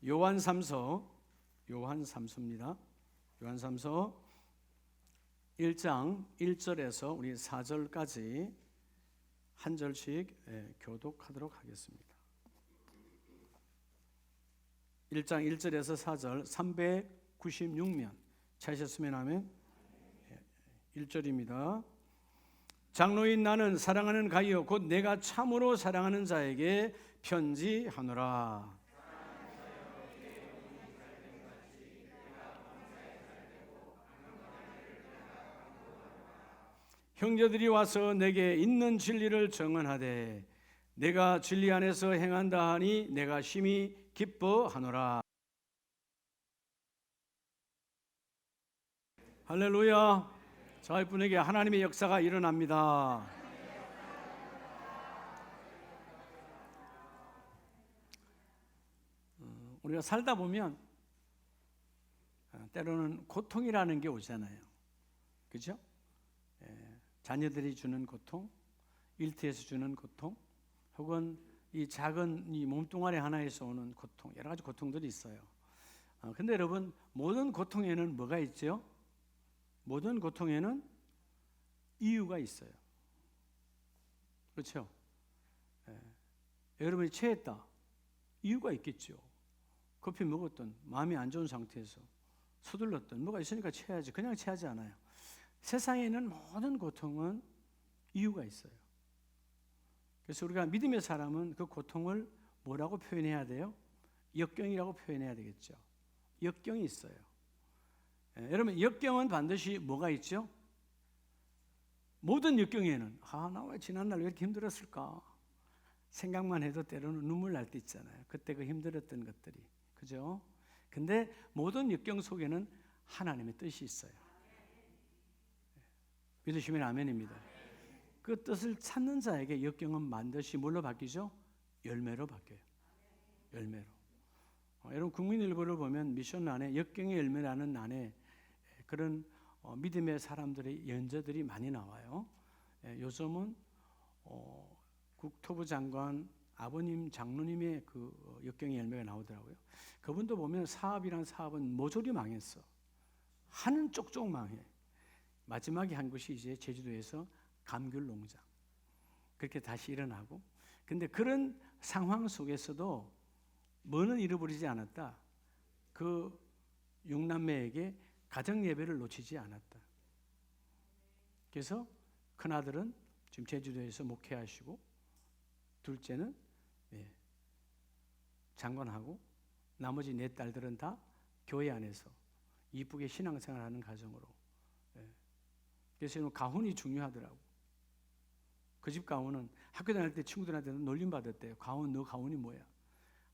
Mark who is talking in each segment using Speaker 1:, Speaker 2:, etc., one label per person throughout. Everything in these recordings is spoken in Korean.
Speaker 1: 요한삼서입니다. 요한삼서 1장 1절에서 우리 4절까지 한 절씩 교독하도록 하겠습니다. 1장 1절에서 4절 396면 찾으셨으면 하면 1절입니다. 장로인 나는 사랑하는 가이오 곧 내가 참으로 사랑하는 자에게 편지하노라. 형제들이 와서 내게 있는 진리를 증언하되 내가 진리 안에서 행한다 하니 내가 심히 기뻐하노라. 할렐루야. 저희분에게 하나님의 역사가 일어납니다. 우리가 살다 보면 때로는 고통이라는 게 오잖아요. 그죠? 자녀들이 주는 고통, 일터에서 주는 고통, 혹은 이 작은 이 몸뚱아리 하나에서 오는 고통, 여러 가지 고통들이 있어요. 근데 여러분, 모든 고통에는 뭐가 있죠? 모든 고통에는 이유가 있어요. 그렇죠? 여러분이 체했다. 이유가 있겠죠. 커피 먹었던, 마음이 안 좋은 상태에서 서둘렀던, 뭐가 있으니까 체하지. 그냥 체하지 않아요. 세상에 있는 모든 고통은 이유가 있어요. 그래서 우리가 믿음의 사람은 그 고통을 뭐라고 표현해야 돼요? 역경이라고 표현해야 되겠죠. 역경이 있어요. 여러분, 역경은 반드시 뭐가 있죠? 모든 역경에는 나 왜 지난날 왜 이렇게 힘들었을까? 생각만 해도 때로는 눈물 날 때 있잖아요. 그때 그 힘들었던 것들이. 그죠? 근데 모든 역경 속에는 하나님의 뜻이 있어요. 믿으시면 아멘입니다. 그 뜻을 찾는 자에게 역경은 반드시 뭘로 바뀌죠? 열매로 바뀌어요. 열매로. 여러분, 국민일보를 보면 미션란에 역경의 열매라는 난에 그런 믿음의 사람들의 연재들이 많이 나와요. 요즘은 국토부 장관 아버님 장로님의 그 역경의 열매가 나오더라고요. 그분도 보면 사업이란 사업은 모조리 망했어. 하는 쪽쪽 망해. 마지막에 한 것이 이제 제주도에서 감귤 농장. 그렇게 다시 일어나고. 근데 그런 상황 속에서도 뭐는 잃어버리지 않았다. 그 6남매에게 가정 예배를 놓치지 않았다. 그래서 큰아들은 지금 제주도에서 목회하시고 둘째는 장관하고 나머지 네 딸들은 다 교회 안에서 이쁘게 신앙생활하는 가정으로. 그래서 가훈이 중요하더라고. 그 집 가훈은 학교 다닐 때 친구들한테는 놀림 받았대요. 가훈, 너 가훈이 뭐야?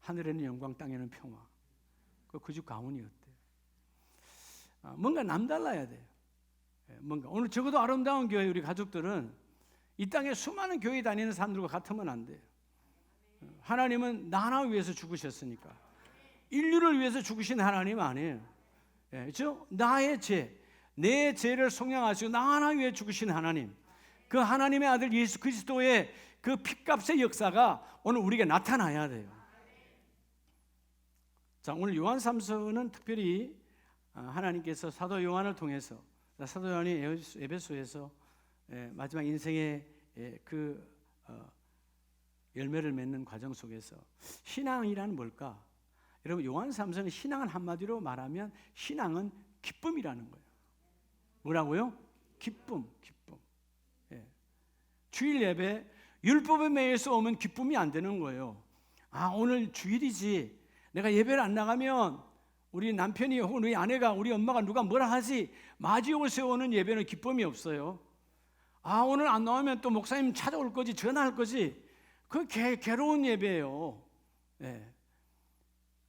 Speaker 1: 하늘에는 영광, 땅에는 평화. 그 집 가훈이었대요. 뭔가 남달라야 돼요. 뭔가 오늘 적어도 아름다운 교회 우리 가족들은 이 땅에 수많은 교회 다니는 사람들과 같으면 안 돼요. 하나님은 나 하나 위해서 죽으셨으니까. 인류를 위해서 죽으신 하나님 아니에요. 그렇죠? 나의 죄, 내 죄를 속량하시고 나 하나 위해 죽으신 하나님, 그 하나님의 아들 예수 그리스도의 그 핏값의 역사가 오늘 우리에게 나타나야 돼요. 자, 오늘 요한삼서는 특별히 하나님께서 사도 요한을 통해서 사도 요한이 에베소에서 마지막 인생의 그 열매를 맺는 과정 속에서 신앙이란 뭘까? 여러분, 요한삼서는 신앙은 한마디로 말하면 신앙은 기쁨이라는 거예요. 뭐라고요? 기쁨. 주일 예배 율법에 매여서 오면 기쁨이 안 되는 거예요. 오늘 주일이지. 내가 예배를 안 나가면 우리 남편이 혹은 우리 아내가 우리 엄마가 누가 뭐라 하지? 맞이옷에 오는 예배는 기쁨이 없어요. 오늘 안 나오면 또 목사님 찾아올 거지, 전화할 거지. 그 괴로운 예배예요.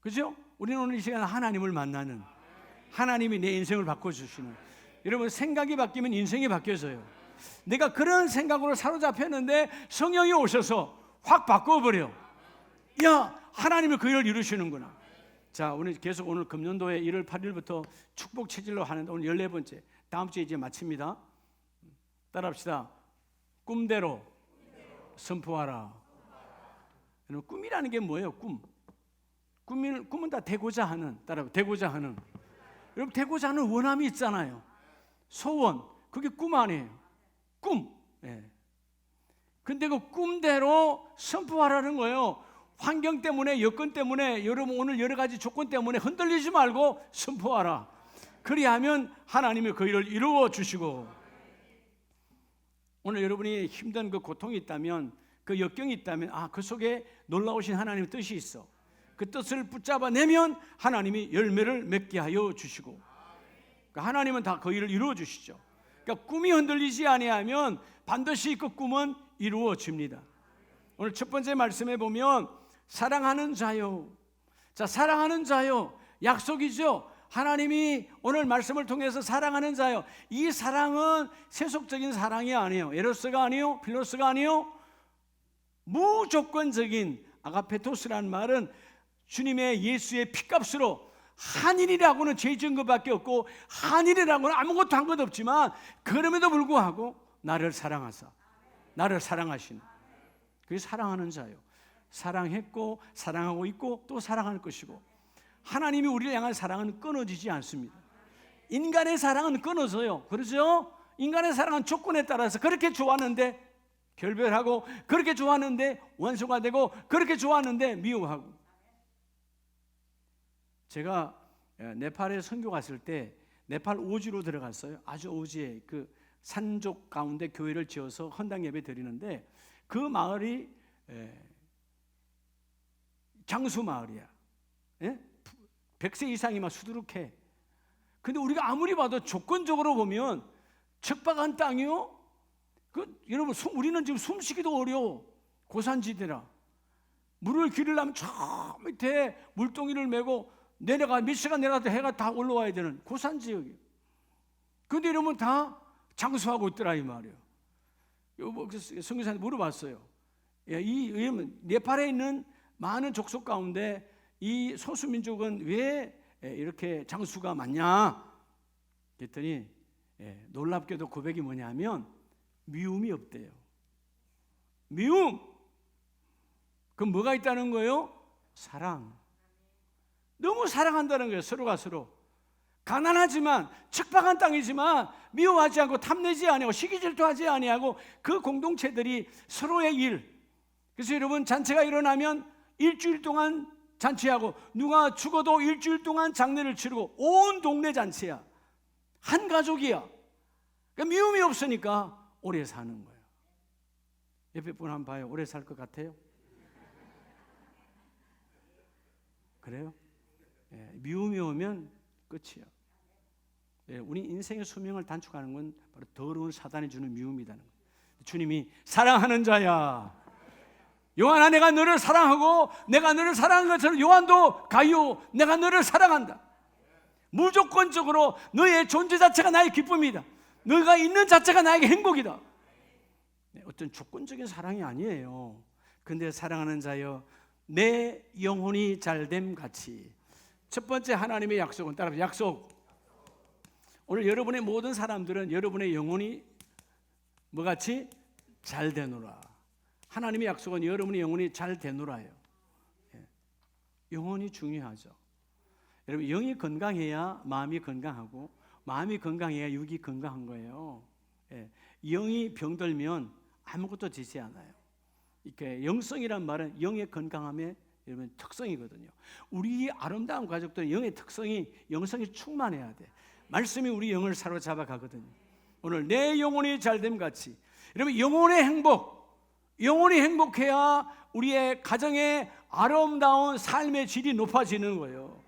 Speaker 1: 그죠? 우리는 오늘 이 시간 하나님을 만나는, 하나님이 내 인생을 바꿔주시는. 여러분, 생각이 바뀌면 인생이 바뀌어져요. 내가 그런 생각으로 사로잡혔는데 성령이 오셔서 확 바꿔버려. 야, 하나님이 그 일을 이루시는구나. 자, 오늘 계속 오늘 금년도에 1월 8일부터 축복 체질로 하는데 오늘 14번째. 다음 주에 이제 마칩니다. 따라합시다. 꿈대로 선포하라. 꿈이라는 게 뭐예요? 꿈은 다 되고자 하는, 따라하고 되고자 하는. 여러분 되고자 하는 원함이 있잖아요. 소원, 그게 꿈 아니에요. 꿈. 예. 근데 그 꿈대로 선포하라는 거예요. 환경 때문에, 여건 때문에, 여러분 오늘 여러 가지 조건 때문에 흔들리지 말고 선포하라. 그리하면 하나님이 그 일을 이루어 주시고, 오늘 여러분이 힘든 그 고통이 있다면, 그 역경이 있다면, 그 속에 놀라우신 하나님의 뜻이 있어. 그 뜻을 붙잡아내면 하나님이 열매를 맺게 하여 주시고, 그러니까 하나님은 다 그 일을 이루어 주시죠. 그러니까 꿈이 흔들리지 아니하면 반드시 그 꿈은 이루어집니다. 오늘 첫 번째 말씀에 보면 사랑하는 자요. 자, 사랑하는 자요. 약속이죠. 하나님이 오늘 말씀을 통해서 사랑하는 자요. 이 사랑은 세속적인 사랑이 아니에요. 에로스가 아니요, 필로스가 아니요, 무조건적인 아가페토스라는 말은 주님의 예수의 피값으로, 한일이라고는 죄 지은 것밖에 없고 한일이라고는 아무것도 한 것 없지만 그럼에도 불구하고 나를 사랑하사, 나를 사랑하시는, 그게 사랑하는 자요. 사랑했고 사랑하고 있고 또 사랑할 것이고, 하나님이 우리를 향한 사랑은 끊어지지 않습니다. 인간의 사랑은 끊어져요. 그렇죠? 인간의 사랑은 조건에 따라서 그렇게 좋았는데 결별하고, 그렇게 좋았는데 원수가 되고, 그렇게 좋았는데 미워하고. 제가 네팔에 선교 갔을 때 네팔 오지로 들어갔어요. 아주 오지에 그 산족 가운데 교회를 지어서 헌당 예배 드리는데, 그 마을이 장수 마을이야. 100세 이상이 막 수두룩해. 근데 우리가 아무리 봐도 조건적으로 보면 척박한 땅이요. 여러분 우리는 지금 숨쉬기도 어려워. 고산지대라. 물을 기르려면 저 밑에 물동이를 메고 내려가, 몇 시간 내려가도 해가 다 올라와야 되는 고산 지역이에요. 근데 이러면 다 장수하고 있더라 이 말이에요. 선교사한테 물어봤어요. 이 네팔에 있는 많은 족속 가운데 이 소수민족은 왜 이렇게 장수가 많냐? 그랬더니 놀랍게도 고백이 뭐냐면 미움이 없대요. 미움. 그럼 뭐가 있다는 거예요? 사랑. 너무 사랑한다는 거예요. 서로가 서로. 가난하지만, 척박한 땅이지만 미워하지 않고 탐내지 아니하고 시기질투하지 아니하고 그 공동체들이 서로의 일. 그래서 여러분 잔치가 일어나면 일주일 동안 잔치하고, 누가 죽어도 일주일 동안 장례를 치르고, 온 동네 잔치야. 한 가족이야. 그러니까 미움이 없으니까 오래 사는 거예요. 옆에 분 한번 봐요. 오래 살 것 같아요? 그래요? 미움이 오면 끝이야. 우리 인생의 수명을 단축하는 건 바로 더러운 사단이 주는 미움이라는 거예요. 주님이 사랑하는 자야, 요한아 내가 너를 사랑하고 내가 너를 사랑한 것처럼 요한도 가요, 내가 너를 사랑한다. 무조건적으로 너의 존재 자체가 나의 기쁨이다. 너가 있는 자체가 나에게 행복이다. 어떤 조건적인 사랑이 아니에요. 근데 사랑하는 자여, 내 영혼이 잘됨 같이. 첫 번째 하나님의 약속은, 따라서 약속. 오늘 여러분의 모든 사람들은 여러분의 영혼이 뭐같이? 잘 되노라. 하나님의 약속은 여러분의 영혼이 잘 되노라예요. 영혼이 중요하죠. 여러분 영이 건강해야 마음이 건강하고, 마음이 건강해야 육이 건강한 거예요. 영이 병들면 아무것도 되지 않아요. 이렇게 영성이란 말은 영의 건강함의 여러분 특성이거든요. 우리 아름다운 가족들은 영의 특성이, 영성이 충만해야 돼. 말씀이 우리 영을 사로잡아 가거든요. 오늘 내 영혼이 잘됨 같이. 여러분 영혼의 행복, 영혼이 행복해야 우리의 가정의 아름다운 삶의 질이 높아지는 거예요.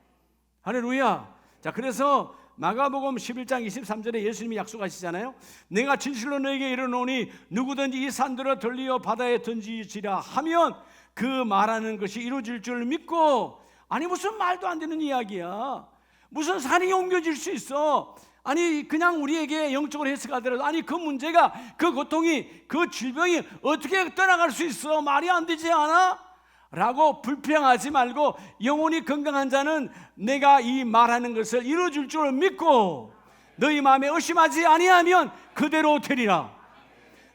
Speaker 1: 할렐루야. 자, 그래서 마가복음 11장 23절에 예수님이 약속하시잖아요. 내가 진실로 너에게 이르노니 누구든지 이 산들을 돌리어 바다에 던지지라 하면 그 말하는 것이 이루어질 줄 믿고. 아니 무슨 말도 안 되는 이야기야. 무슨 산이 옮겨질 수 있어. 아니 그냥 우리에게 영적으로 해석하더라도, 아니 그 문제가, 그 고통이, 그 질병이 어떻게 떠나갈 수 있어. 말이 안 되지 않아? 라고 불평하지 말고, 영혼이 건강한 자는 내가 이 말하는 것을 이루어줄 줄 믿고 너희 마음에 의심하지 아니하면 그대로 되리라.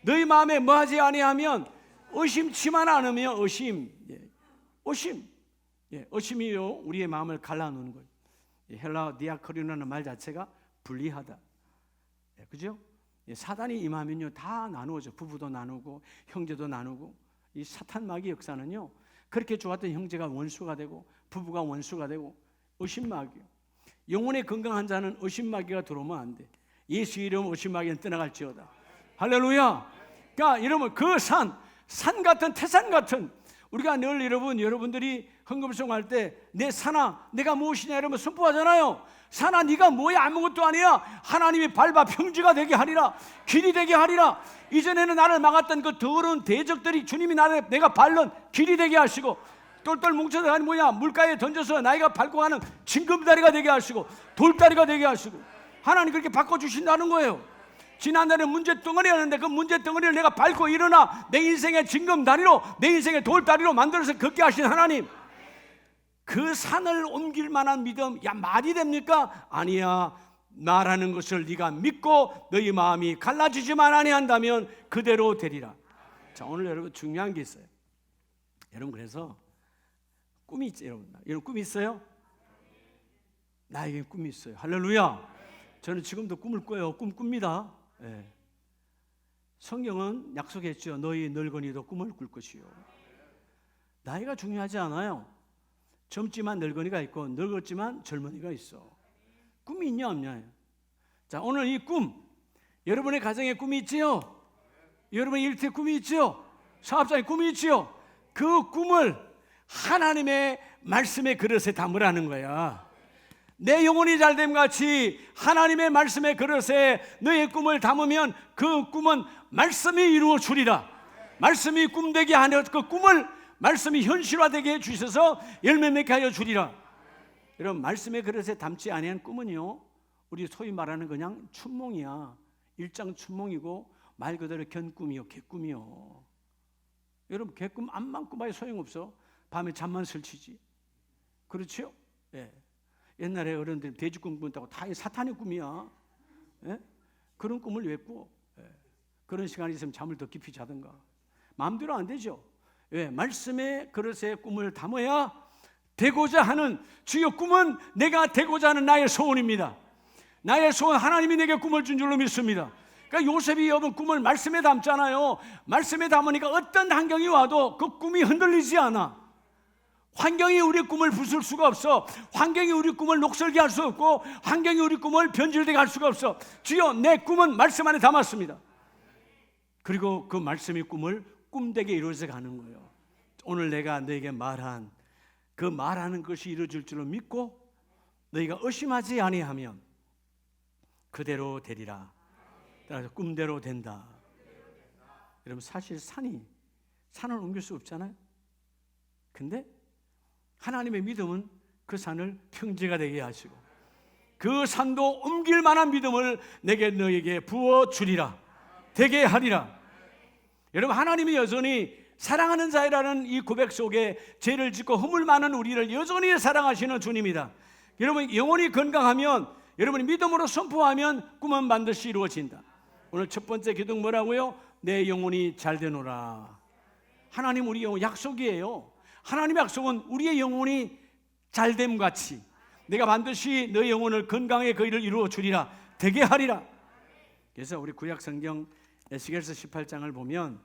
Speaker 1: 너희 마음에 뭐하지 아니하면, 의심치만 않으면 의심. 의심이요 우리의 마음을 갈라놓는 거예요. 헬라어 디아크리노라는 말 자체가 분리하다. 그죠? 사단이 임하면요 다 나누어져. 부부도 나누고 형제도 나누고. 이 사탄 마귀 역사는요 그렇게 좋았던 형제가 원수가 되고 부부가 원수가 되고 의심마귀요. 영혼의 건강한 자는 의심마귀가 들어오면 안 돼. 예수 이름 의심마귀는 떠나갈지어다. 할렐루야. 그러니까 여러분 그 산 같은 태산 같은 우리가 늘 여러분들이 헌금송할 때 내 산아 내가 무엇이냐 이러면 선포하잖아요. 산아 네가 뭐야 아무것도 아니야. 하나님이 밟아 평지가 되게 하리라. 길이 되게 하리라. 이전에는 나를 막았던 그 더러운 대적들이 주님이 내가 밟는 길이 되게 하시고 똘똘 뭉쳐서 가는 뭐냐 물가에 던져서 나이가 밟고 가는 징검다리가 되게 하시고 돌다리가 되게 하시고 하나님 그렇게 바꿔주신다는 거예요. 지난날에 문제덩어리였는데 그 문제덩어리를 내가 밟고 일어나 내 인생의 징검다리로 내 인생의 돌다리로 만들어서 걷게 하신 하나님, 그 산을 옮길 만한 믿음, 야 말이 됩니까? 아니야. 나라는 것을 네가 믿고 너희 마음이 갈라지지만 아니한다면 그대로 되리라. 자, 오늘 여러분 중요한 게 있어요. 여러분 그래서 꿈이 있죠. 여러분 꿈이 있어요? 나에게 꿈이 있어요. 할렐루야. 저는 지금도 꿈을 꿔요. 꿈 꿉니다. 네. 성경은 약속했죠. 너희 늙은이도 꿈을 꿀 것이요. 나이가 중요하지 않아요. 젊지만 늙은이가 있고 늙었지만 젊은이가 있어. 꿈이 있냐 없냐. 자, 오늘 이 꿈, 여러분의 가정에 꿈이 있지요? 여러분의 일터에 꿈이 있지요? 사업장에 꿈이 있지요? 그 꿈을 하나님의 말씀의 그릇에 담으라는 거야. 내 영혼이 잘됨 같이 하나님의 말씀의 그릇에 너의 꿈을 담으면 그 꿈은 말씀이 이루어 주리라. 말씀이 꿈되게 하여 그 꿈을 말씀이 현실화되게 해 주셔서 열매 맺게 하여 주리라. 여러분 말씀의 그릇에 담지 아니한 꿈은요 우리 소위 말하는 그냥 춘몽이야. 일장 춘몽이고 말 그대로 견꿈이요 개꿈이요. 여러분 개꿈 암만 꾸봐야 소용없어. 밤에 잠만 설치지. 그렇죠? 예. 옛날에 어른들 돼지 꿈 꾼다고 다 사탄의 꿈이야. 예? 그런 꿈을 왜 꿔? 예. 그런 시간이 있으면 잠을 더 깊이 자든가. 마음대로 안 되죠. 예. 말씀의 그릇에 꿈을 담아야 되고자 하는, 주여 꿈은 내가 되고자 하는 나의 소원입니다. 나의 소원, 하나님이 내게 꿈을 준 줄로 믿습니다. 그러니까 요셉이 여러분 꿈을 말씀에 담잖아요. 말씀에 담으니까 어떤 환경이 와도 그 꿈이 흔들리지 않아. 환경이 우리 꿈을 부술 수가 없어. 환경이 우리 꿈을 녹슬게 할 수 없고 환경이 우리 꿈을 변질되게 할 수가 없어. 주여 내 꿈은 말씀 안에 담았습니다. 그리고 그 말씀이 꿈을 꿈되게 이루어져 가는 거예요. 오늘 내가 너에게 말한 그 말하는 것이 이루어질 줄로 믿고 너희가 의심하지 아니하면 그대로 되리라. 따라서 꿈대로 된다. 여러분 사실 산을 옮길 수 없잖아요. 근데 하나님의 믿음은 그 산을 평지가 되게 하시고 그 산도 옮길 만한 믿음을 내게 너에게 부어주리라. 되게 하리라. 여러분 하나님이 여전히 사랑하는 자이라는 이 고백 속에 죄를 짓고 허물 많은 우리를 여전히 사랑하시는 주님이다. 여러분 영혼이 건강하면, 여러분이 믿음으로 선포하면 꿈은 반드시 이루어진다. 오늘 첫 번째 기둥 뭐라고요? 내 영혼이 잘 되노라. 하나님 우리 영혼 약속이에요. 하나님의 약속은 우리의 영혼이 잘됨 같이 내가 반드시 너의 영혼을 건강에 그 일을 이루어 주리라. 되게 하리라. 그래서 우리 구약 성경 에스겔서 18장을 보면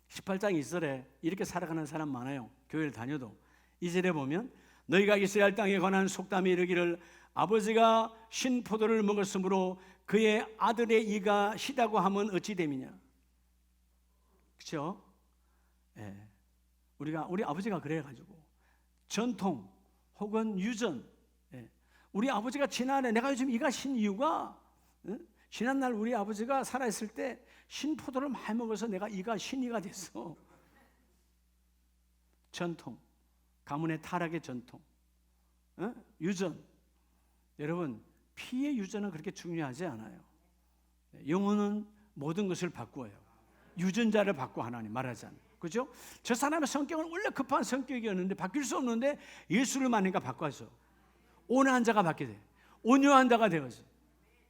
Speaker 1: 18장 2절에 이렇게 살아가는 사람 많아요. 교회를 다녀도 2절에 보면 너희가 이스라엘 땅에 관한 속담이 이르기를 아버지가 신 포도를 먹었으므로 그의 아들의 이가 시다고 하면 어찌 됨이냐. 그렇죠? 예. 우리 아버지가 그래가지고 전통 혹은 유전, 예. 우리 아버지가 지난해 내가 요즘 이가 신 이유가 지난날 우리 아버지가 살아있을 때 신포도를 많이 먹어서 내가 이가 신이가 됐어. 전통, 가문의 타락의 전통, 유전. 여러분 피의 유전은 그렇게 중요하지 않아요. 영혼은 모든 것을 바꾸어요. 유전자를 바꿔 하나님 말하잖아요. 그죠? 저 사람의 성격은 원래 급한 성격이었는데 바뀔 수 없는데 예수를 만나니까 바꿔서 온유한 자가 바뀌게 돼. 온유한 자가 되어서.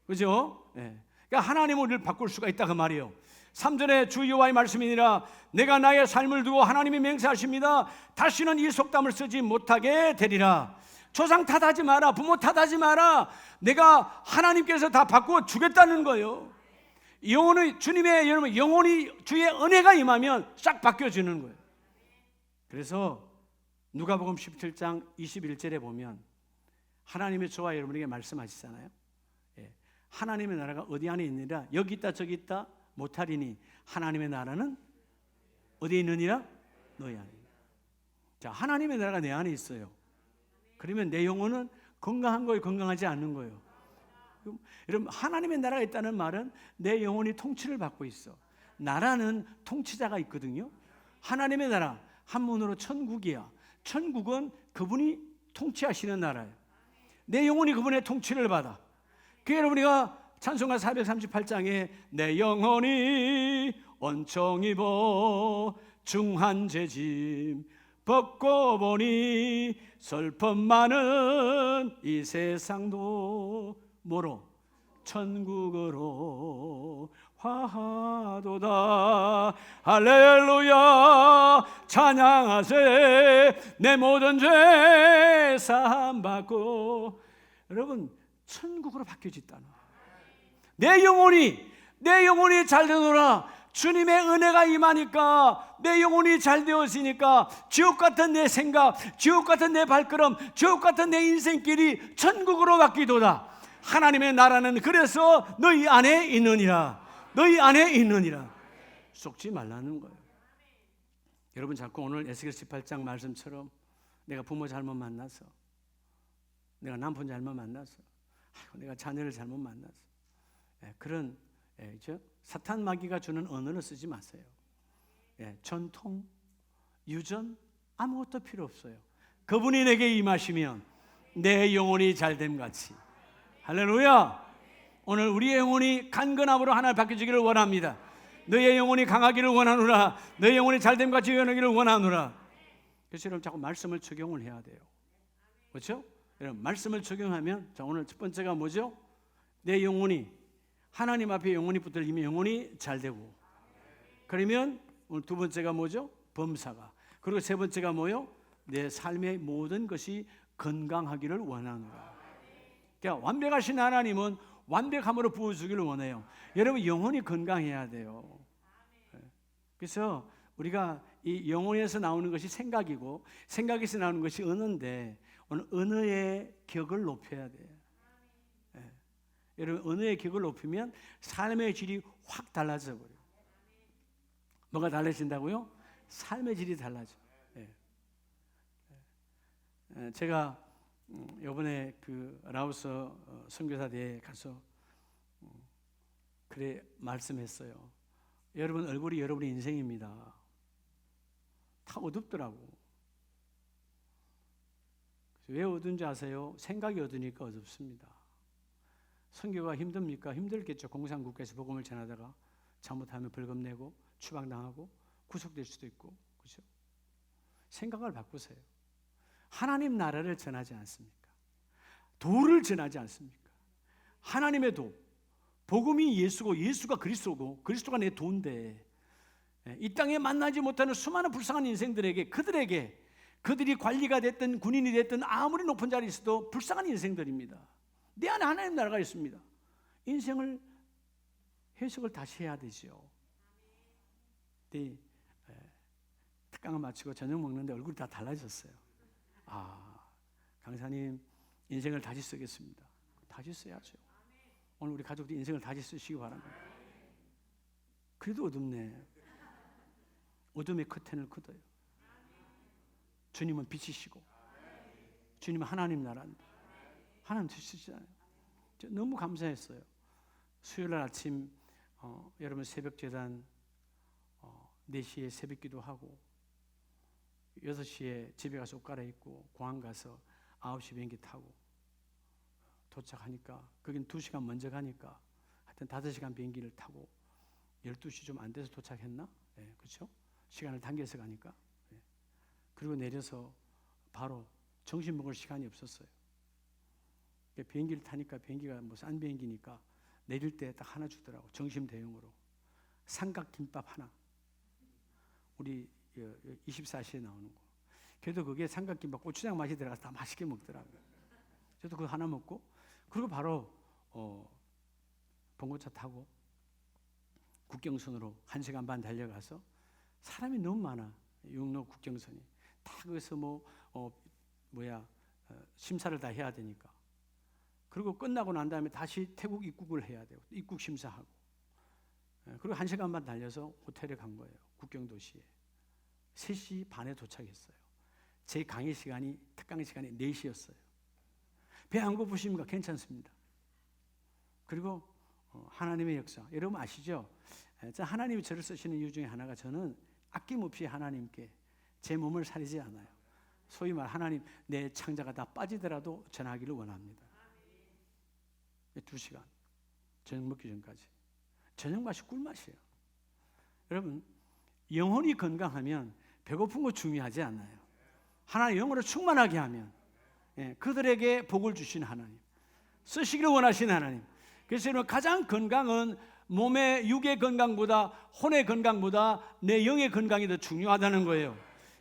Speaker 1: 그죠? 예. 그러니까 하나님은 우리를 바꿀 수가 있다 그 말이에요. 3절에 주 여호와의 말씀이니라. 내가 나의 삶을 두고 하나님이 맹세하십니다. 다시는 이 속담을 쓰지 못하게 되리라. 조상 탓하지 마라. 부모 탓하지 마라. 내가 하나님께서 다 바꾸어 주겠다는 거예요. 영혼이 주님의 여러분 영혼이 주의 은혜가 임하면 싹 바뀌어지는 거예요. 그래서 누가복음 17장 21절에 보면 하나님의 저와 여러분에게 말씀하시잖아요. 하나님의 나라가 어디 안에 있느니라. 여기 있다 저기 있다 못하리니 하나님의 나라는 어디에 있느니라? 너희 안에. 자, 하나님의 나라가 내 안에 있어요. 그러면 내 영혼은 건강한 거예요, 건강하지 않는 거예요? 여러분, 하나님의 나라가 있다는 말은 내 영혼이 통치를 받고 있어. 나라는 통치자가 있거든요. 하나님의 나라, 한문으로 천국이야. 천국은 그분이 통치하시는 나라예요. 내 영혼이 그분의 통치를 받아. 그 여러분이가 찬송가 438장에 내 영혼이 원청 입어 중한 죄짐 벗고 보니 슬픔 많은 이 세상도 뭐로? 천국으로 화하도다. 할렐루야 찬양하세. 내 모든 죄 사함 받고. 여러분, 천국으로 바뀌어졌다는 내 영혼이 잘 되노라. 주님의 은혜가 임하니까 내 영혼이 잘 되었으니까 지옥 같은 내 생각, 지옥 같은 내 발걸음, 지옥 같은 내 인생길이 천국으로 바뀌도다. 하나님의 나라는 그래서 너희 안에 있느니라. 너희 안에 있느니라. 속지 말라는 거예요. 여러분, 자꾸 오늘 에스겔 18장 말씀처럼 내가 부모 잘못 만나서, 내가 남편 잘못 만나서, 내가 자녀를 잘못 만나서, 그런 사탄 마귀가 주는 언어를 쓰지 마세요. 전통, 유전 아무것도 필요 없어요. 그분이 내게 임하시면 내 영혼이 잘됨 같이. 할렐루야. 오늘 우리의 영혼이 간건함으로 하나 바뀌어지기를 원합니다. 너의 영혼이 강하기를 원하노라. 너의 영혼이 잘됨 같이 변하기를 원하노라. 그래서 여러분 자꾸 말씀을 적용을 해야 돼요. 그렇죠? 여러분 말씀을 적용하면, 자, 오늘 첫 번째가 뭐죠? 내 영혼이 하나님 앞에 영혼이 붙들리면 영혼이 잘 되고, 그러면 오늘 두 번째가 뭐죠? 범사가. 그리고 세 번째가 뭐요? 내 삶의 모든 것이 건강하기를 원하노라. 그러니까 완벽하신 하나님은 완벽함으로 부어주기를 원해요. 여러분 영혼이 건강해야 돼요. 그래서 우리가 이 영혼에서 나오는 것이 생각이고 생각에서 나오는 것이 언어인데, 오늘 언어의 격을 높여야 돼요. 여러분 언어의 격을 높이면 삶의 질이 확 달라져 버려요. 뭐가 달라진다고요? 삶의 질이 달라져. 제가 이번에 그 라오스 선교사 대회에 가서 그래 말씀했어요. 여러분 얼굴이 여러분의 인생입니다. 다 어둡더라고. 왜 어두운지 아세요? 생각이 어두니까 어둡습니다. 선교가 힘듭니까? 힘들겠죠. 공산국가에서 복음을 전하다가 잘못하면 벌금 내고 추방당하고 구속될 수도 있고, 그렇죠? 생각을 바꾸세요. 하나님 나라를 전하지 않습니까? 도를 전하지 않습니까? 하나님의 도, 복음이 예수고 예수가 그리스도고 그리스도가 내 도인데, 이 땅에 만나지 못하는 수많은 불쌍한 인생들에게, 그들이 관리가 됐든 군인이 됐든 아무리 높은 자리에 있어도 불쌍한 인생들입니다. 내 안에 하나님 나라가 있습니다. 인생을 해석을 다시 해야 되죠. 특강을 마치고 저녁 먹는데 얼굴이 다 달라졌어요. 강사님 인생을 다시 쓰겠습니다. 다시 써야죠. 오늘 우리 가족들 인생을 다시 쓰시기 바랍니다. 그래도 어둡네. 어둠의 커튼을 걷어요. 주님은 빛이시고 주님은 하나님 나라입니다. 하나님 드시잖아요. 너무 감사했어요. 수요일 아침 여러분 새벽 제단 4시에 새벽 기도하고 6시에 집에 가서 옷 갈아입고 공항 가서 9시 비행기 타고 도착하니까, 거긴 2시간 먼저 가니까 하여튼 5시간 비행기를 타고 12시 좀 안 돼서 도착했나? 그렇죠? 시간을 당겨서 가니까. 그리고 내려서 바로 점심 먹을 시간이 없었어요. 비행기를 타니까 비행기가 뭐 싼 비행기니까 내릴 때 딱 하나 주더라고. 점심 대용으로. 삼각김밥 하나. 우리 24시에 나오는 거. 그래도 그게 삼각김밥 고추장 맛이 들어가서 다 맛있게 먹더라고요. 저도 그거 하나 먹고, 그리고 바로 봉고차 타고 국경선으로 1시간 반 달려가서, 사람이 너무 많아. 육로 국경선이 다 거기서 심사를 다 해야 되니까. 그리고 끝나고 난 다음에 다시 태국 입국을 해야 되고, 입국 심사하고, 그리고 1시간 반 달려서 호텔에 간 거예요. 국경도시에 3시 반에 도착했어요. 제 강의 시간이, 특강의 시간이 4시였어요. 배 안 고프십니까? 괜찮습니다. 그리고 하나님의 역사, 여러분 아시죠? 하나님이 저를 쓰시는 이유 중에 하나가, 저는 아낌없이 하나님께 제 몸을 사리지 않아요. 소위 말 하나님, 내 창자가 다 빠지더라도 전하기를 원합니다. 2시간 저녁 먹기 전까지. 저녁 맛이 꿀맛이에요. 여러분, 영혼이 건강하면 배고픈 거 중요하지 않아요. 하나님 영으로 충만하게 하면, 그들에게 복을 주신 하나님, 쓰시기를 원하시는 하나님. 그래서 여러분, 가장 건강은 몸의 육의 건강보다, 혼의 건강보다 내 영의 건강이 더 중요하다는 거예요.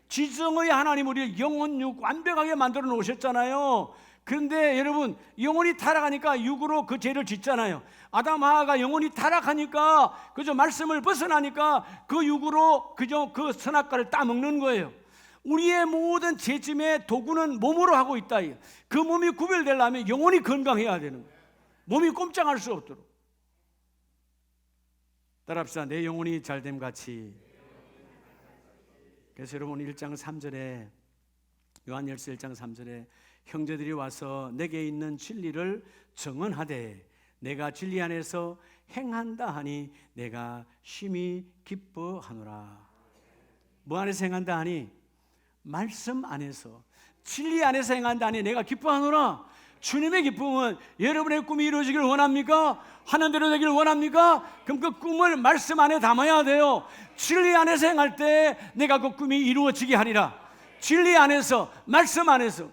Speaker 1: 지성의 하나님 우리를 영혼 육 완벽하게 만들어 놓으셨잖아요. 그런데 여러분, 영혼이 타락하니까 육으로 그 죄를 짓잖아요. 아담 하와가 영혼이 타락하니까, 그저 말씀을 벗어나니까 그 육으로 그저 그 선악과를 따먹는 거예요. 우리의 모든 죄짐의 도구는 몸으로 하고 있다. 그 몸이 구별되려면 영혼이 건강해야 되는 거예요. 몸이 꼼짝할 수 없도록. 따라합시다. 내 영혼이 잘됨 같이. 그래서 여러분, 1장 3절에, 요한일서 1장 3절에 형제들이 와서 내게 있는 진리를 증언하되 내가 진리 안에서 행한다 하니 내가 심히 기뻐하노라. 뭐 안에서 행한다 하니? 말씀 안에서, 진리 안에서 행한다 하니 내가 기뻐하노라. 주님의 기쁨은 여러분의 꿈이 이루어지기를 원합니까? 하는 대로 되기를 원합니까? 그럼 그 꿈을 말씀 안에 담아야 돼요. 진리 안에서 행할 때 내가 그 꿈이 이루어지게 하리라. 진리 안에서, 말씀 안에서.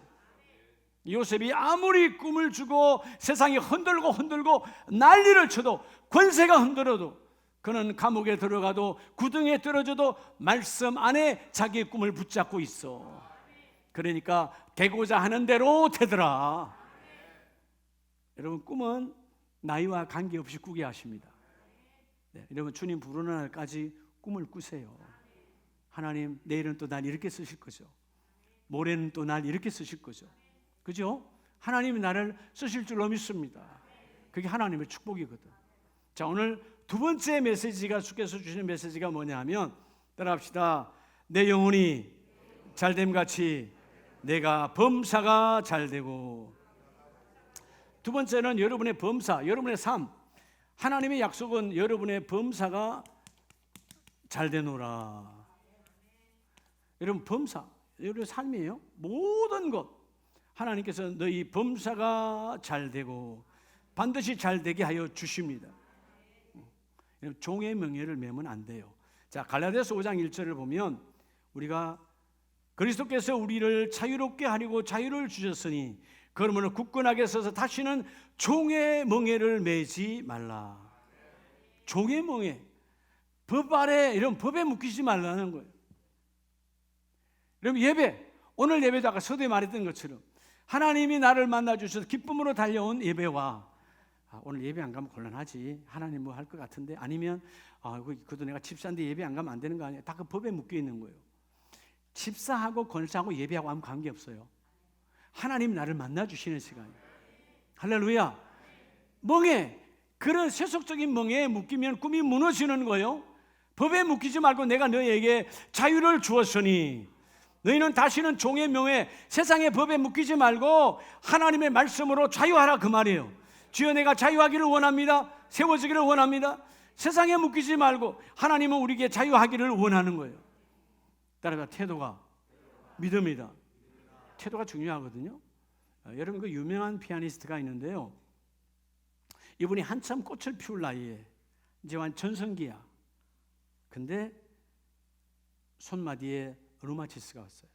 Speaker 1: 요셉이 아무리 꿈을 주고 세상이 흔들고 난리를 쳐도, 권세가 흔들어도, 그는 감옥에 들어가도 구덩이에 떨어져도 말씀 안에 자기의 꿈을 붙잡고 있어. 그러니까 되고자 하는 대로 되더라. 여러분, 꿈은 나이와 관계없이 꾸게 하십니다. 여러분, 주님 부르는 날까지 꿈을 꾸세요. 하나님, 내일은 또 날 이렇게 쓰실 거죠. 모레는 또 날 이렇게 쓰실 거죠. 그죠? 하나님이 나를 쓰실 줄로 믿습니다. 그게 하나님의 축복이거든. 자, 오늘 두 번째 메시지가, 주께서 주시는 메시지가 뭐냐면, 따라합시다. 내 영혼이 잘됨 같이 내가 범사가 잘되고. 두 번째는 여러분의 범사, 여러분의 삶. 하나님의 약속은 여러분의 범사가 잘되노라. 여러분, 범사, 여러분의 삶이에요. 모든 것 하나님께서 너희 범사가 잘되고 반드시 잘되게 하여 주십니다. 종의 명예를 매면 안 돼요. 자, 갈라디아서 5장 1절을 보면, 우리가 그리스도께서 우리를 자유롭게 하려고 자유를 주셨으니 그러므로 굳건하게 서서 다시는 종의 멍에를 매지 말라. 종의 멍에, 법 아래, 이런 법에 묶이지 말라는 거예요. 여러분, 예배, 오늘 예배도 아까 서두에 말했던 것처럼 하나님이 나를 만나 주셔서 기쁨으로 달려온 예배와, 오늘 예배 안 가면 곤란하지, 하나님 뭐 할 것 같은데, 아니면 그래도 내가 집사인데 예배 안 가면 안 되는 거 아니야, 다 그 법에 묶여 있는 거예요. 집사하고 권사하고 예배하고 아무 관계없어요. 하나님 나를 만나 주시는 시간이에요. 할렐루야. 멍에, 그런 세속적인 멍에에 묶이면 꿈이 무너지는 거예요. 법에 묶이지 말고 내가 너희에게 자유를 주었으니 너희는 다시는 종의 명에, 세상의 법에 묶이지 말고 하나님의 말씀으로 자유하라, 그 말이에요. 주여, 내가 자유하기를 원합니다. 세워지기를 원합니다. 세상에 묶이지 말고 하나님은 우리에게 자유하기를 원하는 거예요. 따라서 태도가 믿음이다. 태도가 중요하거든요. 여러분, 그 유명한 피아니스트가 있는데요, 이분이 한참 꽃을 피울 나이에 이제 완 전성기야. 근데 손마디에 루마티스가 왔어요.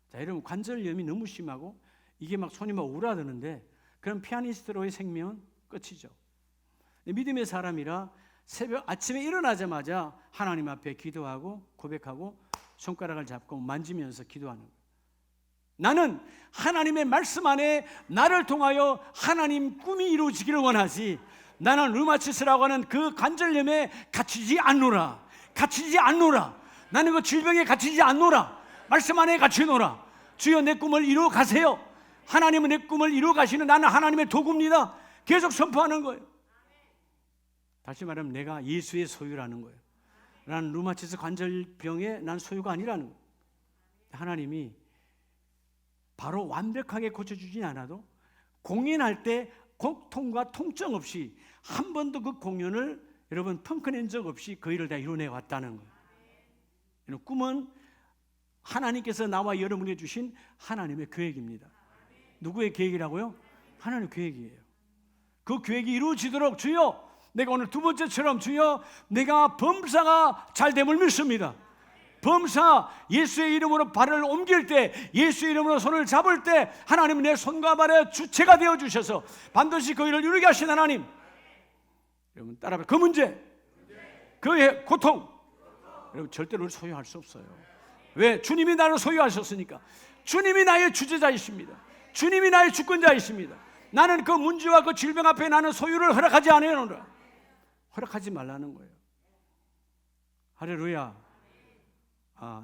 Speaker 1: 자, 여러분, 관절염이 너무 심하고 이게 막 손이 막 울어드는데, 그런 피아니스트로의 생명은 끝이죠. 믿음의 사람이라 새벽 아침에 일어나자마자 하나님 앞에 기도하고 고백하고 손가락을 잡고 만지면서 기도하는 거예요. 나는 하나님의 말씀 안에 나를 통하여 하나님 꿈이 이루어지기를 원하지, 나는 류마티스라고 하는 그 관절염에 갇히지 않노라. 갇히지 않노라. 나는 그 질병에 갇히지 않노라. 말씀 안에 갇히노라. 주여 내 꿈을 이루어 가세요. 하나님은 내 꿈을 이루어 가시는 나는 하나님의 도구입니다. 계속 선포하는 거예요. 다시 말하면 내가 예수의 소유라는 거예요. 나는 류마티스 관절병의 난 소유가 아니라는 거예요. 하나님이 바로 완벽하게 고쳐주진 않아도 공연할 때 고통과 통증 없이 한 번도 그 공연을 여러분 펑크낸 적 없이 그 일을 다 이뤄내 왔다는 거예요. 꿈은 하나님께서 나와 여러분에게 주신 하나님의 계획입니다. 누구의 계획이라고요? 하나님의 계획이에요. 그 계획이 이루어지도록 주여, 내가 오늘 두 번째처럼 주여, 내가 범사가 잘 됨을 믿습니다. 범사, 예수의 이름으로 발을 옮길 때, 예수의 이름으로 손을 잡을 때 하나님은 내 손과 발의 주체가 되어주셔서 반드시 그 일을 이루게 하신 하나님. 여러분 따라해. 그 문제, 그의 고통, 여러분 절대로 소유할 수 없어요. 왜? 주님이 나를 소유하셨으니까. 주님이 나의 주제자이십니다. 주님이 나의 주권자이십니다. 나는 그 문제와 그 질병 앞에 나는 소유를 허락하지 않으노라. 허락하지 말라는 거예요. 할렐루야.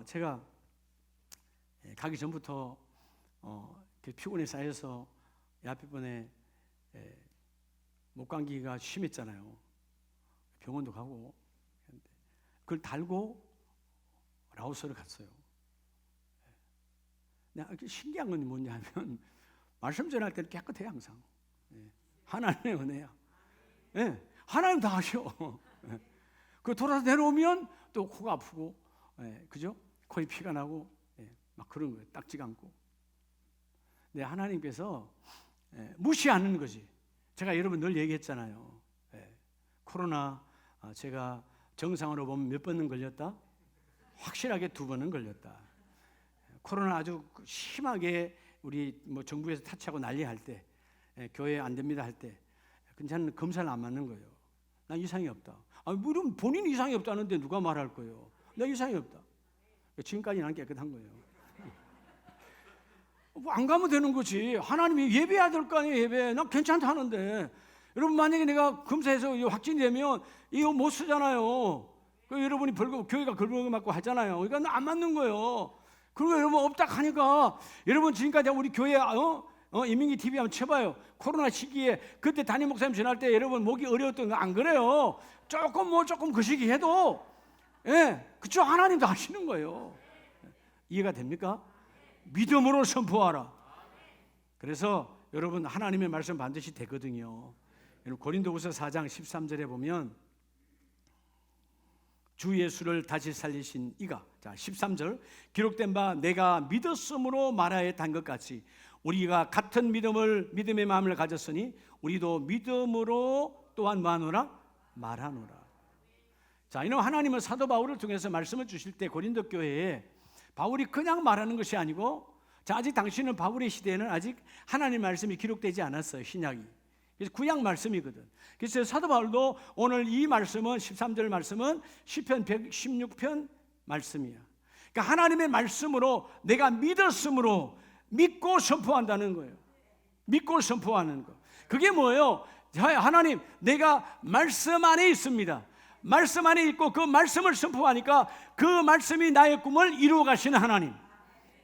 Speaker 1: 제가 가기 전부터 피곤에 쌓여서 앞에번에 목감기가 심했잖아요. 병원도 가고. 그걸 달고 라오스를 갔어요. 신기한 건 뭐냐면 말씀 전할 때는 깨끗해 항상. 하나님의 은혜야. 하나님 다 하셔. 그 돌아서 내려오면 또 코가 아프고, 그죠? 코에 피가 나고, 막 그런 거예요. 딱지 감고. 근데 하나님께서 무시하는 거지. 제가 여러분 늘 얘기했잖아요. 코로나 제가 정상으로 보면 몇 번은 걸렸다? 확실하게 2번은 걸렸다. 코로나 아주 심하게 우리 뭐 정부에서 타치하고 난리할 때, 교회 안 됩니다 할 때, 저는 검사를 안 맞는 거예요. 난 이상이 없다. 물론 본인 이상이 없다는데 누가 말할 거예요? 나 이상이 없다. 지금까지 난 깨끗한 거예요. 안 가면 되는 거지. 하나님이 예배해야 될 거 아니에요. 예배. 난 괜찮다 하는데, 여러분 만약에 내가 검사해서 확진이 되면 이거 못 쓰잖아요. 여러분이 벌금, 교회가 벌금 맞고 하잖아요. 그러니까 안 맞는 거예요. 그리고 여러분 없다 하니까, 여러분 지금까지 우리 교회 이민기 TV 한번 쳐봐요. 코로나 시기에 그때 담임 목사님 전할 때 여러분 목이 어려웠던 거 안 그래요? 조금 그 시기 해도, 그쵸? 하나님도 하시는 거예요. 이해가 됩니까? 믿음으로 선포하라. 그래서 여러분 하나님의 말씀 반드시 되거든요. 고린도후서 4장 13절에 보면 주 예수를 다시 살리신 이가, 자 13절, 기록된 바 내가 믿었으므로 말하여 단 것 같이 우리가 같은 믿음의 마음을 가졌으니 우리도 믿음으로 또한 뭐하노라? 말하노라. 자, 이는 하나님은 사도 바울을 통해서 말씀을 주실 때 고린도 교회에 바울이 그냥 말하는 것이 아니고, 자, 아직 당신은 바울의 시대에는 아직 하나님 말씀이 기록되지 않았어요. 신약이. 그래서 구약 말씀이거든. 그래서 사도 바울도 오늘 이 말씀은 13절 말씀은 시편 116편 말씀이야. 그러니까 하나님의 말씀으로 내가 믿었으므로 믿고 선포한다는 거예요. 믿고 선포하는 거. 그게 뭐예요? 하나님, 내가 말씀 안에 있습니다. 말씀 안에 있고 그 말씀을 선포하니까 그 말씀이 나의 꿈을 이루어 가시는 하나님.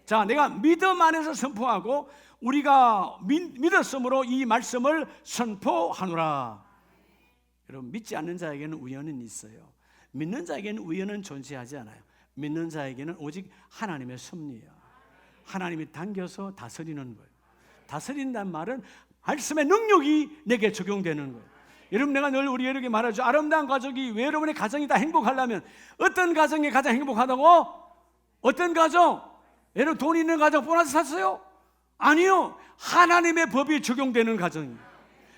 Speaker 1: 자, 내가 믿음 안에서 선포하고 우리가 믿었으므로 이 말씀을 선포하노라. 여러분, 믿지 않는 자에게는 우연은 있어요. 믿는 자에게는 우연은 존재하지 않아요. 믿는 자에게는 오직 하나님의 섭리예요. 하나님이 당겨서 다스리는 거예요. 다스린다는 말은 말씀의 능력이 내게 적용되는 거예요. 여러분, 내가 늘 우리 여러분에게 말하죠. 아름다운 가족이, 왜 여러분의 가정이 다 행복하려면 어떤 가정이 가장 행복하다고? 어떤 가정? 여러분 돈 있는 가정 보너스 샀어요? 아니요. 하나님의 법이 적용되는 가정이에요.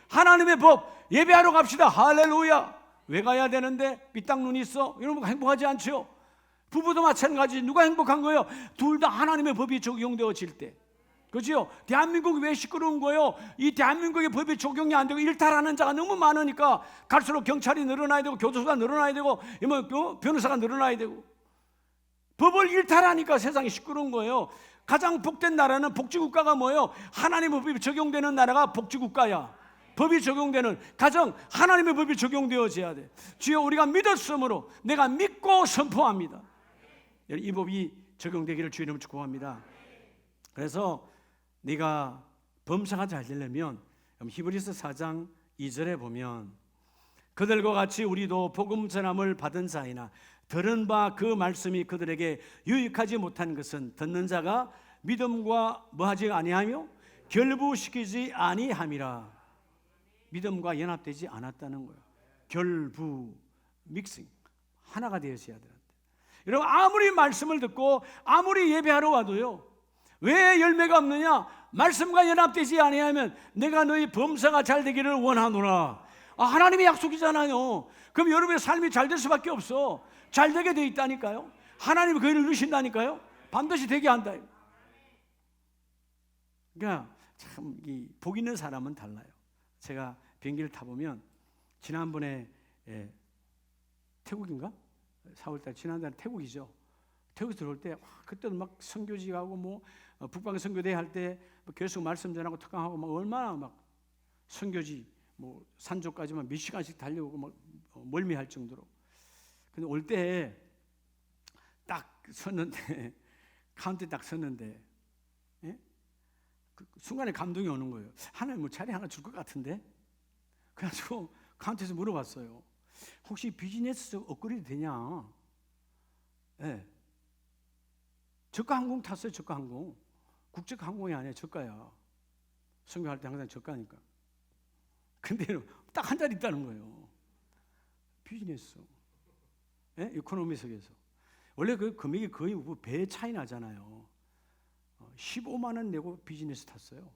Speaker 1: 하나님의 법. 예배하러 갑시다. 할렐루야. 왜 가야 되는데? 삐딱 눈이 있어? 여러분 행복하지 않죠? 부부도 마찬가지. 누가 행복한 거예요? 둘 다 하나님의 법이 적용되어질 때. 그죠? 대한민국이 왜 시끄러운 거예요? 이 대한민국의 법이 적용이 안 되고 일탈하는 자가 너무 많으니까 갈수록 경찰이 늘어나야 되고 교도소가 늘어나야 되고 변호사가 늘어나야 되고 법을 일탈하니까 세상이 시끄러운 거예요. 가장 복된 나라는 복지국가가 뭐예요? 하나님의 법이 적용되는 나라가 복지국가야. 법이 적용되는 가정, 하나님의 법이 적용되어져야 돼. 주여, 우리가 믿었으므로 내가 믿고 선포합니다. 이 법이 적용되기를 주의 이름으로 축복합니다. 그래서 네가 범사가 잘 되려면 히브리서 4장 2절에 보면 그들과 같이 우리도 복음 전함을 받은 자이나 들은 바 그 말씀이 그들에게 유익하지 못한 것은 듣는 자가 믿음과 뭐하지 아니하며 결부시키지 아니함이라. 믿음과 연합되지 않았다는 거예요. 결부, 믹싱, 하나가 되어져야 되는데, 여러분 아무리 말씀을 듣고 아무리 예배하러 와도요, 왜 열매가 없느냐? 말씀과 연합되지 아니하면 내가 너희 범사가 잘 되기를 원하노라. 하나님의 약속이잖아요. 그럼 여러분의 삶이 잘 될 수밖에 없어. 잘 되게 돼 있다니까요. 하나님이 그 일을 누신다니까요. 반드시 되게 한다. 그러니까 참 복 있는 사람은 달라요. 제가 비행기를 타보면 지난번에 태국인가? 4월달 지난달 태국이죠. 태국 들어올 때 그때도 막 선교지하고 뭐 북방 선교대 할 때 계속 말씀 전하고 특강하고 막 얼마나 막 선교지 뭐 산조까지만 몇 시간씩 달려오고 막 멀미할 정도로. 근데 올 때 딱 섰는데 카운트에 딱 섰는데 그 순간에 감동이 오는 거예요. 하나님 뭐 자리 하나 줄 것 같은데? 그래가지고 카운트에서 물어봤어요. 혹시 비즈니스 업그레이드 되냐? 네. 저가 항공 탔어요. 저가 항공. 국적 항공이 아니야. 저가야. 선교할 때 항상 저가니까. 근데 딱 한 자리 있다는 거예요. 비즈니스. 네? 이코노미석에서. 원래 그 금액이 거의 배 차이 나잖아요. 15만 원 내고 비즈니스 탔어요.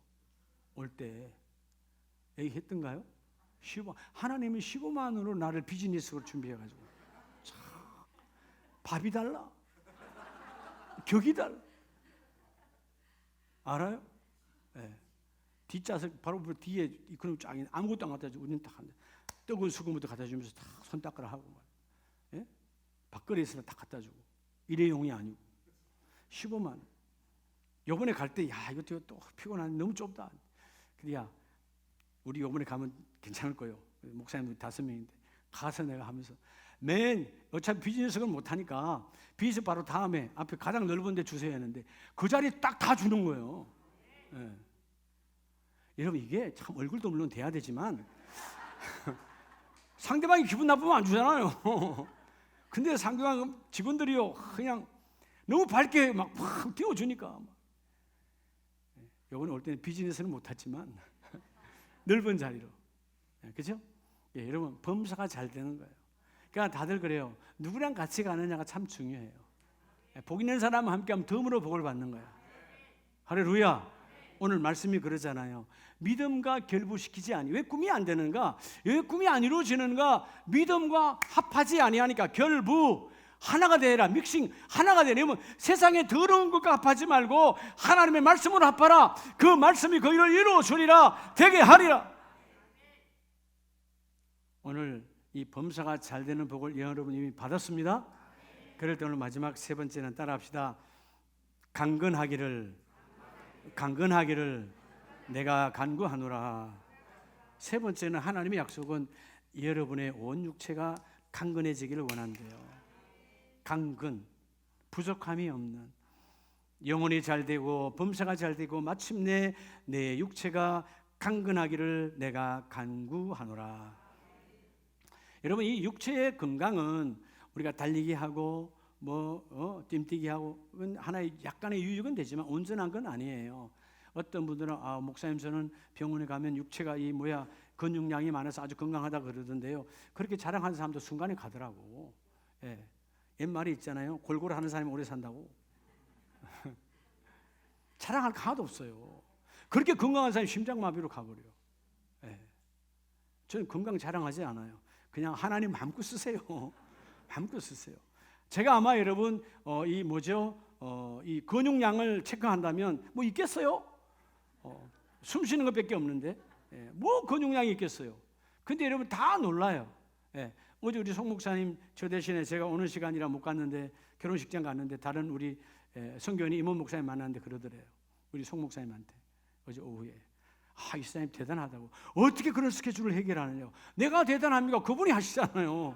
Speaker 1: 올 때. 얘기했던가요? 하나님이 15만 원으로 나를 비즈니스로 준비해가지고. 참, 밥이 달라. 격이 달라. 알아요? 네. 뒷좌석 바로 뒤에 이코노미 쫙 아무것도 안 갖다 주고 우리는 딱 한데 뜨거운 수건부터 갖다 주면서 다 손 닦으라 하고 예? 밥그릇에서 다 갖다 주고 일회용이 아니고 15만 원. 요번에 갈 때 야 이거 또 피곤한데 너무 좁다. 근데 야 우리 요번에 가면 괜찮을 거예요. 목사님 5명인데 가서 내가 하면서 맨 어차피 비즈니스를 못하니까 비즈니스 바로 다음에 앞에 가장 넓은 데 주세요 했는데 그 자리 딱 다 주는 거예요. 예. 여러분 이게 참 얼굴도 물론 돼야 되지만 상대방이 기분 나쁘면 안 주잖아요. 근데 상대방 직원들이요 그냥 너무 밝게 막 띄워주니까 요번에 올 때는 비즈니스는 못했지만 넓은 자리로. 그렇죠? 예, 여러분 범사가 잘 되는 거예요. 그러니까 다들 그래요. 누구랑 같이 가느냐가 참 중요해요. 복 있는 사람과 함께하면 덤으로 복을 받는 거예요. 할렐루야. 오늘 말씀이 그러잖아요. 믿음과 결부시키지 아니. 왜 꿈이 안 되는가? 왜 꿈이 안 이루어지는가? 믿음과 합하지 아니하니까 결부 하나가 되라. 믹싱 하나가 되려면 세상에 더러운 것과 합하지 말고 하나님의 말씀으로 합하라. 그 말씀이 그 일을 이루어주리라. 되게 하리라. 오늘 이 범사가 잘 되는 복을 여러분 이미 받았습니다. 그럴 때 오늘 마지막 세 번째는 따라합시다. 강건하기를 내가 간구하노라. 세 번째는 하나님의 약속은 여러분의 온 육체가 강건해지기를 원한대요. 강건, 부족함이 없는 영혼이 잘 되고 범사가 잘 되고 마침내 내 육체가 강건하기를 내가 간구하노라. 여러분 이 육체의 건강은 우리가 달리기 하고 뜀뛰기 하고 하나의 약간의 유익은 되지만 온전한 건 아니에요. 어떤 분들은 목사님 저는 병원에 가면 육체가 근육량이 많아서 아주 건강하다 그러던데요. 그렇게 자랑하는 사람도 순간에 가더라고. 예. 옛말이 있잖아요. 골고루 하는 사람이 오래 산다고. 자랑할 거 하나도 없어요. 그렇게 건강한 사람이 심장마비로 가버려요. 예. 저는 건강 자랑하지 않아요. 그냥 하나님 마음껏 쓰세요. 마음껏 쓰세요. 제가 아마 여러분 이 근육량을 체크한다면 뭐 있겠어요? 숨 쉬는 것밖에 없는데 뭐 근육량이 있겠어요. 근데 여러분 다 놀라요. 어제 우리 송 목사님 저 대신에 제가 오는 시간이라 못 갔는데 결혼식장 갔는데 다른 우리 성교인이 임원 목사님 만났는데 그러더래요. 우리 송 목사님한테 어제 오후에 이 사람이 대단하다고. 어떻게 그런 스케줄을 해결하느냐고. 내가 대단합니까? 그분이 하시잖아요.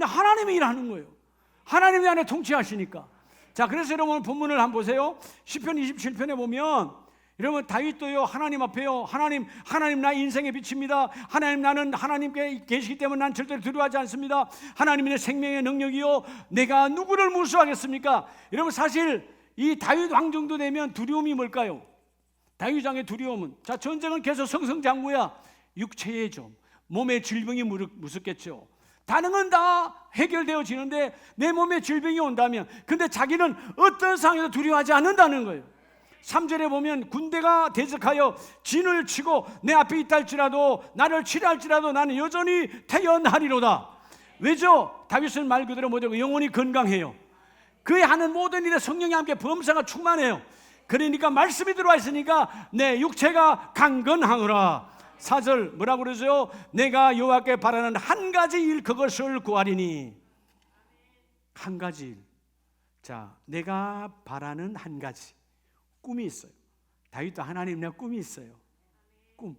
Speaker 1: 하나님이 일하는 거예요. 하나님이 안에 통치하시니까. 자, 그래서 여러분 본문을 한번 보세요. 시편 27편에 보면 여러분 다윗도요 하나님 앞에요 하나님 나 인생의 빛입니다. 하나님 나는 하나님께 계시기 때문에 난 절대로 두려워하지 않습니다. 하나님이 내 생명의 능력이요 내가 누구를 무수하겠습니까? 여러분 사실 이 다윗 왕 정도 되면 두려움이 뭘까요? 다윗 왕의 두려움은 자 전쟁은 계속 승승장구야. 육체의 좀 몸의 질병이 무섭겠죠. 다른 건 다 해결되어지는데 내 몸에 질병이 온다면 근데 자기는 어떤 상황에도 두려워하지 않는다는 거예요. 3절에 보면 군대가 대적하여 진을 치고 내 앞에 있다 할지라도 나를 치려 할지라도 나는 여전히 태어나리로다. 왜죠? 다윗은 말 그대로 뭐죠? 영혼이 건강해요. 그의 하는 모든 일에 성령이 함께 범사가 충만해요. 그러니까 말씀이 들어와 있으니까 내 육체가 강건하노라. 4절 뭐라고 그러죠? 내가 여호와께 바라는 한 가지 일 그것을 구하리니. 한 가지 일. 자, 내가 바라는 한 가지 꿈이 있어요. 다윗도 하나님 내가 꿈이 있어요. 꿈.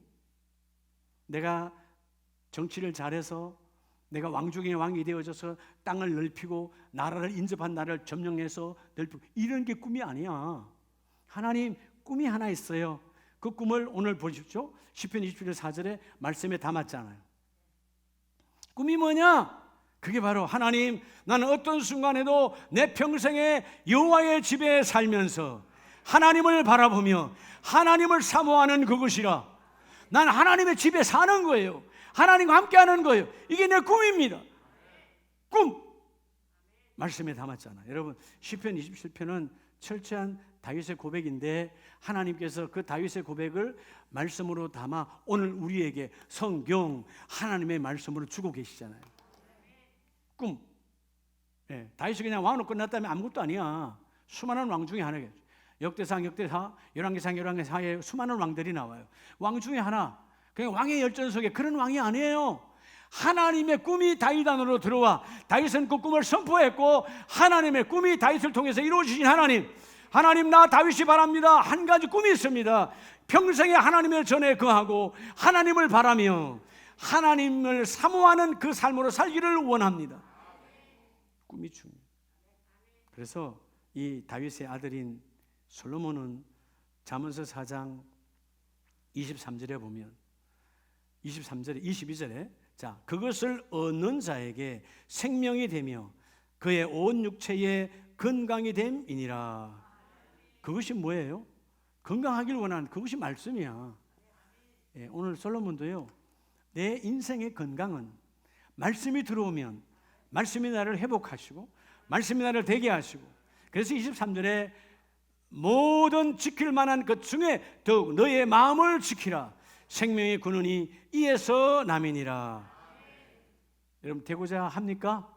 Speaker 1: 내가 정치를 잘해서 내가 왕 중에 왕이 되어져서 땅을 넓히고 나라를 인접한 나라를 점령해서 넓히고 이런 게 꿈이 아니야. 하나님 꿈이 하나 있어요. 그 꿈을 오늘 보십시오. 시편 27편 4절에 말씀에 담았잖아요. 꿈이 뭐냐? 그게 바로 하나님 나는 어떤 순간에도 내 평생에 여호와의 집에 살면서 하나님을 바라보며 하나님을 사모하는 그것이라. 난 하나님의 집에 사는 거예요. 하나님과 함께하는 거예요. 이게 내 꿈입니다. 꿈 말씀에 담았잖아요. 여러분 시편 27편은 철저한 다윗의 고백인데 하나님께서 그 다윗의 고백을 말씀으로 담아 오늘 우리에게 성경 하나님의 말씀으로 주고 계시잖아요. 꿈. 다윗이 그냥 왕으로 끝났다면 아무것도 아니야. 수많은 왕 중에 하나겠죠. 역대상, 열왕기상, 열왕기사에 수많은 왕들이 나와요. 왕 중에 하나. 그냥 왕의 열전 속에 그런 왕이 아니에요. 하나님의 꿈이 다윗 안으로 들어와 다윗은 그 꿈을 선포했고 하나님의 꿈이 다윗을 통해서 이루어지신 하나님 나 다윗이 바랍니다. 한 가지 꿈이 있습니다. 평생에 하나님의 전에 거하고 하나님을 바라며 하나님을 사모하는 그 삶으로 살기를 원합니다. 꿈이 중요해요. 그래서 이 다윗의 아들인 솔로몬은 잠언서 4장 23절에 보면 22절에 자 그것을 얻는 자에게 생명이 되며 그의 온 육체에 건강이 됨이니라. 그것이 뭐예요? 건강하길 원하는 그것이 말씀이야. 오늘 솔로몬도요 내 인생의 건강은 말씀이 들어오면 말씀이 나를 회복하시고 말씀이 나를 되게 하시고 그래서 23절에 모든 지킬 만한 것 중에 더욱 너의 마음을 지키라. 생명의 근원이 이에서 남이니라. 여러분 되고자 합니까?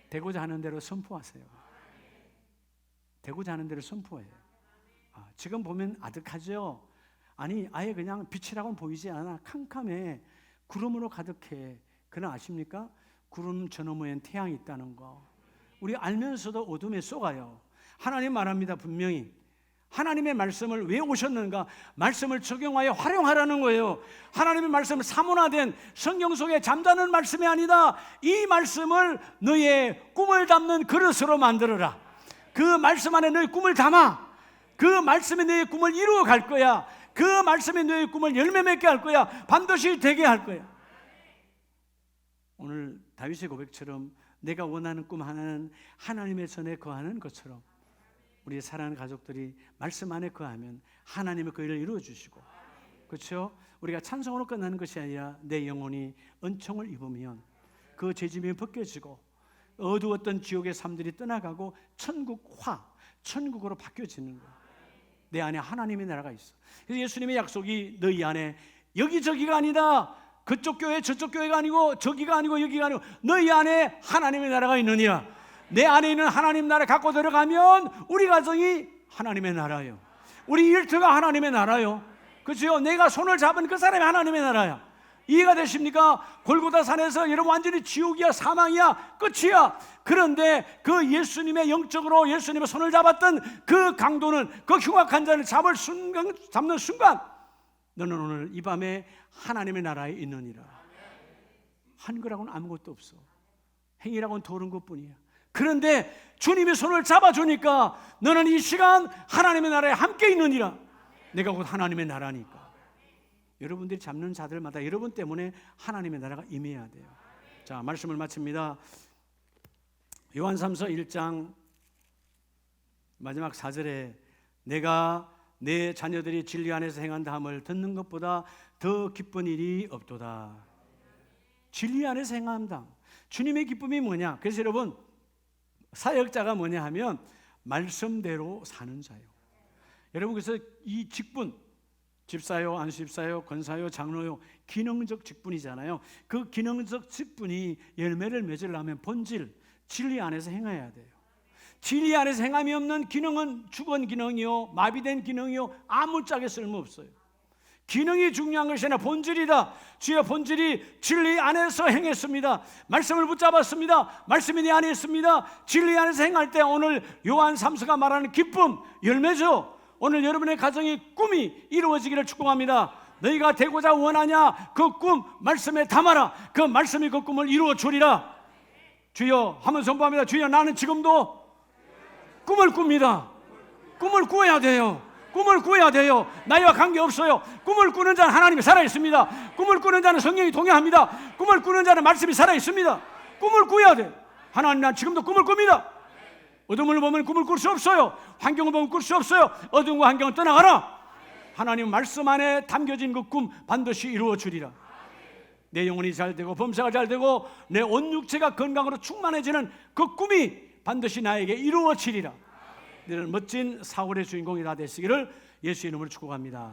Speaker 1: 되고자 하는 대로 선포하세요. 되고자 하는 대로 선포해요. 지금 보면 아득하죠? 아니 아예 그냥 빛이라고는 보이지 않아. 캄캄해. 구름으로 가득해. 그러나 아십니까? 구름 저 너머엔 태양이 있다는 거. 우리 알면서도 어둠에 쏘가요. 하나님 말합니다. 분명히 하나님의 말씀을 왜 오셨는가? 말씀을 적용하여 활용하라는 거예요. 하나님의 말씀을 사문화된 성경 속에 잠자는 말씀이 아니다. 이 말씀을 너의 꿈을 담는 그릇으로 만들어라. 그 말씀 안에 너의 꿈을 담아. 그 말씀이 너의 꿈을 이루어 갈 거야. 그 말씀이 너의 꿈을 열매 맺게 할 거야. 반드시 되게 할 거야. 오늘 다윗의 고백처럼 내가 원하는 꿈 하나는 하나님의 전에 거하는 것처럼 우리 사랑하는 가족들이 말씀 안에 거하면 하나님의 그 일을 이루어 주시고 그렇죠? 우리가 찬송으로 끝나는 것이 아니라 내 영혼이 은총을 입으면 그 죄짐이 벗겨지고 어두웠던 지옥의 삶들이 떠나가고 천국으로 바뀌어지는 거예요. 내 안에 하나님의 나라가 있어. 그래서 예수님의 약속이 너희 안에 여기저기가 아니다. 그쪽 교회 저쪽 교회가 아니고 저기가 아니고 여기가 아니고 너희 안에 하나님의 나라가 있느니라. 내 안에 있는 하나님 나라 갖고 들어가면 우리 가정이 하나님의 나라예요. 우리 일터가 하나님의 나라요. 그렇죠? 내가 손을 잡은 그 사람이 하나님의 나라야. 이해가 되십니까? 골고다 산에서 여러분 완전히 지옥이야, 사망이야, 끝이야. 그런데 그 예수님의 영적으로 예수님의 손을 잡았던 그 강도는 그 흉악한 자를 잡는 순간 너는 오늘 이 밤에 하나님의 나라에 있느니라. 한 거라고는 아무것도 없어. 행위라고는 도는 것뿐이야. 그런데 주님이 손을 잡아주니까 너는 이 시간 하나님의 나라에 함께 있느니라. 내가 곧 하나님의 나라니까. 여러분들이 잡는 자들마다 여러분 때문에 하나님의 나라가 임해야 돼요. 자, 말씀을 마칩니다. 요한3서 1장 마지막 4절에 내가 내 자녀들이 진리 안에서 행한다함을 듣는 것보다 더 기쁜 일이 없도다. 진리 안에서 행한다. 주님의 기쁨이 뭐냐? 그래서 여러분 사역자가 뭐냐 하면 말씀대로 사는 자요. 여러분 그래서 이 직분, 집사요, 안수집사요, 권사요, 장로요, 기능적 직분이잖아요. 그 기능적 직분이 열매를 맺으려면 본질, 진리 안에서 행해야 돼요. 진리 안에서 행함이 없는 기능은 죽은 기능이요, 마비된 기능이요, 아무짝에 쓸모없어요. 기능이 중요한 것이 아니라 본질이다. 주의 본질이 진리 안에서 행했습니다. 말씀을 붙잡았습니다. 말씀이 내 안에 있습니다. 진리 안에서 행할 때 오늘 요한 3서가 말하는 기쁨, 열매죠. 오늘 여러분의 가정의 꿈이 이루어지기를 축복합니다. 너희가 되고자 원하냐 그 꿈 말씀에 담아라. 그 말씀이 그 꿈을 이루어 주리라. 주여 한번 선포합니다. 주여 나는 지금도 꿈을 꿉니다. 꿈을 꾸어야 돼요. 꿈을 꾸어야 돼요. 나이와 관계없어요. 꿈을 꾸는 자는 하나님이 살아있습니다. 꿈을 꾸는 자는 성령이 동행합니다. 꿈을 꾸는 자는 말씀이 살아있습니다. 꿈을 꾸어야 돼요. 하나님 난 지금도 꿈을 꿉니다. 어둠을 보면 꿈을 꿀 수 없어요. 환경을 보면 꿀 수 없어요. 어둠과 환경을 떠나가라. 하나님 말씀 안에 담겨진 그 꿈 반드시 이루어 주리라. 내 영혼이 잘 되고 범사가 잘 되고 내 온 육체가 건강으로 충만해지는 그 꿈이 반드시 나에게 이루어지리라. 너는 멋진 사월의 주인공이 다 되시기를 예수의 이름으로 축복합니다.